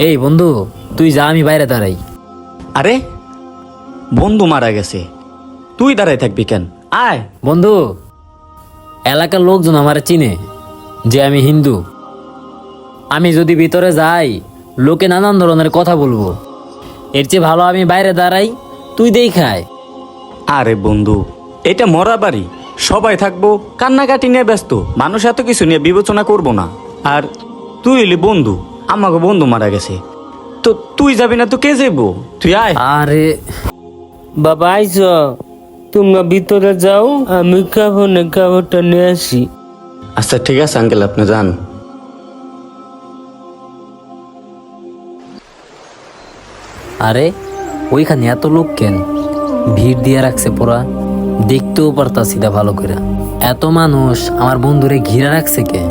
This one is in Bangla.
এই বন্ধু, তুই যা, আমি বাইরে দাঁড়াই। আরে বন্ধু মারা গেছে, তুই দাঁড়াই থাকবি কেন? আয়। বন্ধু, এলাকার লোকজন আমার চিনে যে আমি হিন্দু। আমি যদি ভিতরে যাই, লোকে নানান ধরনের কথা বলবো। এর চেয়ে ভালো আমি বাইরে দাঁড়াই, তুই দেখায়। আরে বন্ধু, এটা মরা বাড়ি, সবাই থাকবো, কান্নাকাটি নিয়ে ব্যস্ত, মানুষ এত কিছু নিয়ে বিবেচনা করবো না। আর তুই এলি বন্ধু, আমাকে বন্ধু মারা গেছে, তো তুই যাবি না তো কে যাবো? তুই আয়। আরে বাবা আইস, তোমরা ভিতরে যাও, আমি কাপড়টা নিয়ে আসি। আচ্ছা ঠিক আছে আঙ্কেল, আপনি যান। আরে ওইখানে এত লোক কেন? ভিড় দিয়ে রাখছে পুরা, দেখতেও পারতাছি না ভালো করে। এত মানুষ আমার বন্ধুরে ঘিরে রাখছে কে?